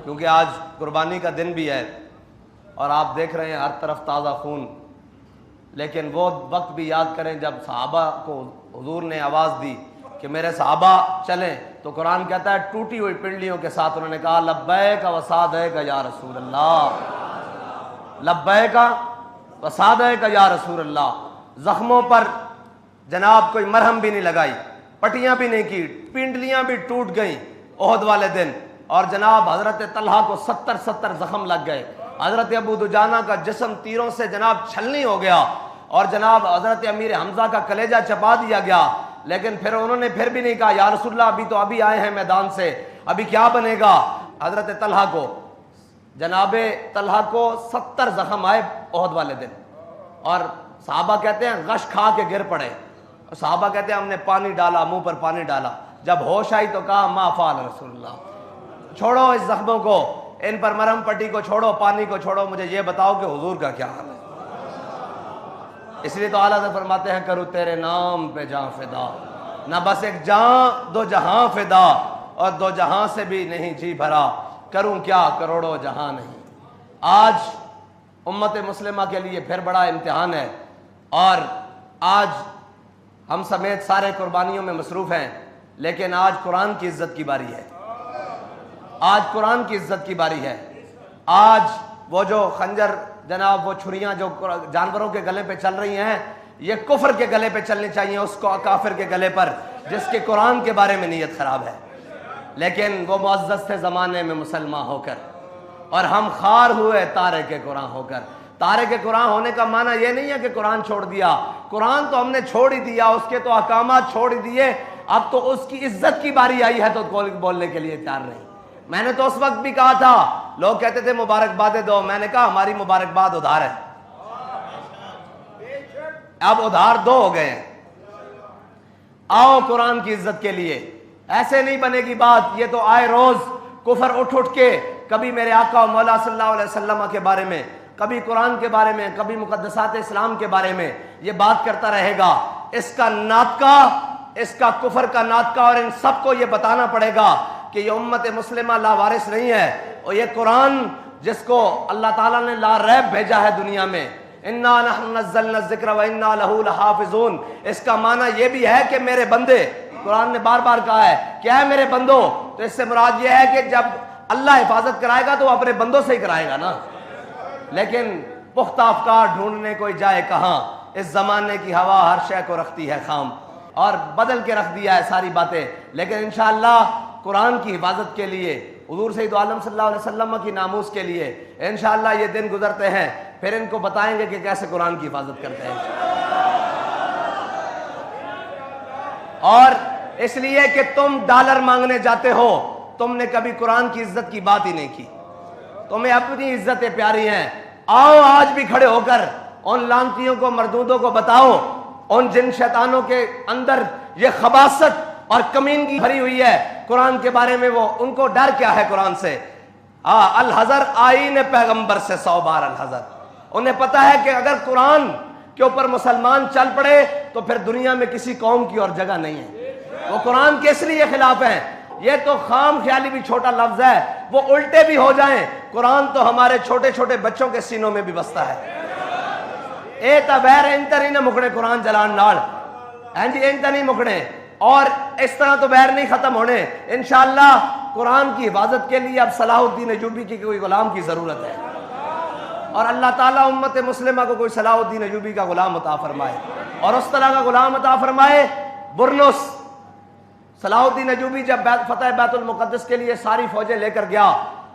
کیونکہ آج قربانی کا دن بھی ہے اور آپ دیکھ رہے ہیں ہر طرف تازہ خون، لیکن وہ وقت بھی یاد کریں جب صحابہ کو حضور نے آواز دی کہ میرے صحابہ چلیں، تو قرآن کہتا ہے ٹوٹی ہوئی پنڈلیوں کے ساتھ انہوں نے کہا لبیک و سعدیک یا رسول اللہ، لبیک و سعدیک یا رسول اللہ۔ زخموں پر جناب کوئی مرہم بھی نہیں لگائی، پٹیاں بھی نہیں کی، پنڈلیاں بھی ٹوٹ گئیں احد والے دن، اور جناب حضرت طلحہ کو 70 زخم لگ گئے، حضرت ابو دجانہ کا جسم تیروں سے جناب چھلنی ہو گیا، اور جناب حضرت امیر حمزہ کا کلیجہ چبا دیا گیا، لیکن پھر انہوں نے پھر بھی نہیں کہا یا رسول اللہ ابھی آئے ہیں میدان سے، ابھی کیا بنے گا۔ حضرت طلحہ کو جناب طلحہ کو 70 زخم آئے احد والے دن، اور صحابہ کہتے ہیں غش کھا کے گر پڑے، صحابہ کہتے ہیں ہم نے پانی ڈالا، منہ پر پانی ڈالا، جب ہوش آئی تو کہا ما فعل رسول اللہ، چھوڑو اس زخموں کو، ان پر مرہم پٹی کو چھوڑو، پانی کو چھوڑو، مجھے یہ بتاؤ کہ حضور کا کیا حال ہے۔ اس لیے تو اعلیٰ سے فرماتے ہیں کروں تیرے نام پہ جاں فدا، نہ بس ایک جاں دو جہاں فدا، اور دو جہاں سے بھی نہیں جی بھرا، کروں کیا کروڑوں جہاں نہیں۔ آج امت مسلمہ کے لیے پھر بڑا امتحان ہے، اور آج ہم سمیت سارے قربانیوں میں مصروف ہیں، لیکن آج قرآن کی عزت کی باری ہے، آج قرآن کی عزت کی باری ہے۔ آج وہ جو خنجر جناب، وہ چھریاں جو جانوروں کے گلے پہ چل رہی ہیں، یہ کفر کے گلے پہ چلنی چاہیے، اس کو کافر کے گلے پر جس کے قرآن کے بارے میں نیت خراب ہے، لیکن وہ معزز تھے زمانے میں مسلمان ہو کر، اور ہم خار ہوئے تارک قرآن ہو کر۔ تارک قرآن ہونے کا معنی یہ نہیں ہے کہ قرآن چھوڑ دیا، قرآن تو ہم نے چھوڑ ہی دیا، اس کے تو احکامات چھوڑ ہی دیے، اب تو اس کی عزت کی باری آئی ہے تو بولنے کے لیے تیار نہیں۔ میں نے تو اس وقت بھی کہا تھا، لوگ کہتے تھے مبارکبادیں دو، میں نے کہا ہماری مبارکباد ادھار ہے، اب ادھار دو ہو گئے ہیں، آؤ قرآن کی عزت کے لیے۔ ایسے نہیں بنے گی بات، یہ تو آئے روز کفر اٹھ کے کبھی میرے آقا و مولا صلی اللہ علیہ وسلم کے بارے میں، کبھی قرآن کے بارے میں، کبھی مقدسات اسلام کے بارے میں یہ بات کرتا رہے گا۔ اس کا ناطقہ، اس کا کفر کا ناطقہ، اور ان سب کو یہ بتانا پڑے گا کہ یہ امت مسلمہ لاوارث نہیں ہے، اور یہ قرآن جس کو اللہ تعالیٰ نے لا ریب بھیجا ہے دنیا میں، انا نحن نزلنا الذکر وانا لہ لحافظون، اس کا معنی یہ بھی ہے کہ میرے بندے، قرآن نے بار بار کہا ہے کیا ہے میرے بندو، تو اس سے مراد یہ ہے کہ جب اللہ حفاظت کرائے گا تو وہ اپنے بندوں سے ہی کرائے گا نا، لیکن پختہ افکار ڈھونڈنے کوئی جائے کہاں، اس زمانے کی ہوا ہر شے کو رکھتی ہے خام، اور بدل کے رکھ دیا ہے ساری باتیں، لیکن انشاءاللہ قرآن کی حفاظت کے لیے، حضور سید عالم صلی اللہ علیہ وسلم کی ناموس کے لیے انشاءاللہ یہ دن گزرتے ہیں، پھر ان کو بتائیں گے کہ کیسے قرآن کی حفاظت کرتے ہیں، اور اس لیے کہ تم ڈالر مانگنے جاتے ہو، تم نے کبھی قرآن کی عزت کی بات ہی نہیں کی، تمہیں اپنی عزتیں پیاری ہیں۔ آؤ آج بھی کھڑے ہو کر ان لعنتیوں کو، مردودوں کو بتاؤ، ان جن شیطانوں کے اندر یہ خباثت اور کمینگی بھری ہوئی ہے قرآن کے بارے میں، وہ ان کو ڈر کیا ہے قرآن سے۔ الحذر آئین پیغمبر سے 100 بار الحذر، انہیں پتا ہے کہ اگر قرآن کے اوپر مسلمان چل پڑے تو پھر دنیا میں کسی قوم کی اور جگہ نہیں ہے، وہ قرآن کے اس لیے خلاف ہیں۔ یہ تو خام خیالی بھی چھوٹا لفظ ہے، وہ الٹے بھی ہو جائیں، قرآن تو ہمارے چھوٹے چھوٹے بچوں کے سینوں میں بھی بستا ہے۔ اے تبیر انتر ہی نہ مکڑے قرآن جلان نال، جی انتر نہیں مکڑے، اور اس طرح تو بیر نہیں ختم ہونے۔ انشاءاللہ قرآن کی حفاظت کے لیے اب صلاح الدین ایوبی کی کوئی غلام کی ضرورت ہے، اور اللہ تعالیٰ امت مسلمہ کو کوئی صلاح الدین ایوبی کا غلام عطا فرمائے، اور اس طرح کا غلام عطا فرمائے۔ برنس صلاح الدین ایوبی جب فتح بیت المقدس کے لیے ساری فوجیں لے کر گیا،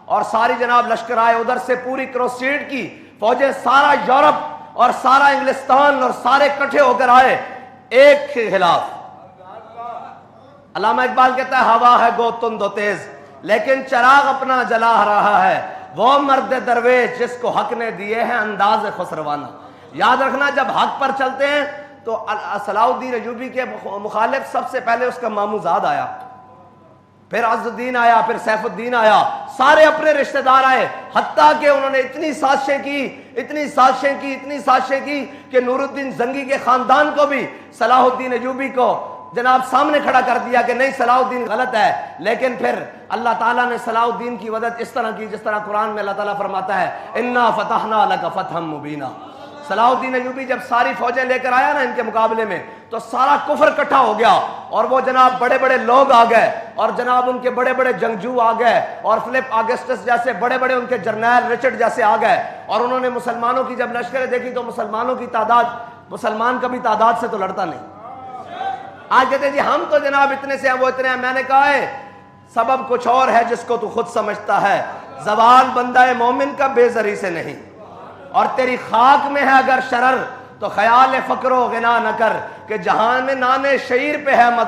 اور ساری جناب لشکر آئے ادھر سے، پوری کروسیڈ کی فوجیں، سارا یورپ اور سارا انگلستان اور سارے کٹھے ہو کر آئے ایک کے خلاف۔ علامہ اقبال کہتا ہے ہوا ہے گو تند و تیز لیکن چراغ اپنا جلا رہا ہے، وہ مرد درویش جس کو حق نے دیے ہیں انداز خسروانہ۔ یاد رکھنا جب حق پر چلتے ہیں تو صلاح الدین ایوبی کے مخالف سب سے پہلے اس کا ماموں زاد آیا، پھر عز الدین آیا، پھر سیف الدین آیا، سارے اپنے رشتہ دار آئے، حتیٰ کہ انہوں نے اتنی سازشیں کی کہ نور الدین زنگی کے خاندان کو بھی صلاح الدین ایوبی کو جناب سامنے کھڑا کر دیا کہ نہیں صلاح الدین غلط ہے، لیکن پھر اللہ تعالیٰ نے صلاح الدین کی مدد اس طرح کی جس طرح قرآن میں اللہ تعالیٰ فرماتا ہے انا فتحنا لک فتحا مبینا۔ صلاح الدین ایوبی جب ساری فوجیں لے کر آیا نا ان کے مقابلے میں تو سارا کفر اکٹھا ہو گیا، اور وہ جناب بڑے بڑے لوگ آ گئے، اور جناب ان کے بڑے بڑے جنگجو آ گئے، اور فلپ آگسٹس جیسے بڑے بڑے ان کے جرنیل رچرڈ جیسے آ گئے، اور انہوں نے مسلمانوں کی جب لشکریں دیکھی تو مسلمانوں کی تعداد مسلمان کبھی تعداد سے تو لڑتا نہیں۔ آج کہتے ہیں جی ہم تو جناب اتنے سے ہیں وہ اتنے ہیں، میں نے کہا ہے سبب کچھ اور ہے جس کو تو خود سمجھتا ہے، زبان بندہ مومن کا بے زری سے نہیں، اور تیری خاک میں ہے اگر شرر تو خیال فقر و غنا نہ کر کہ جہان میں نانے شعیر پہ ہے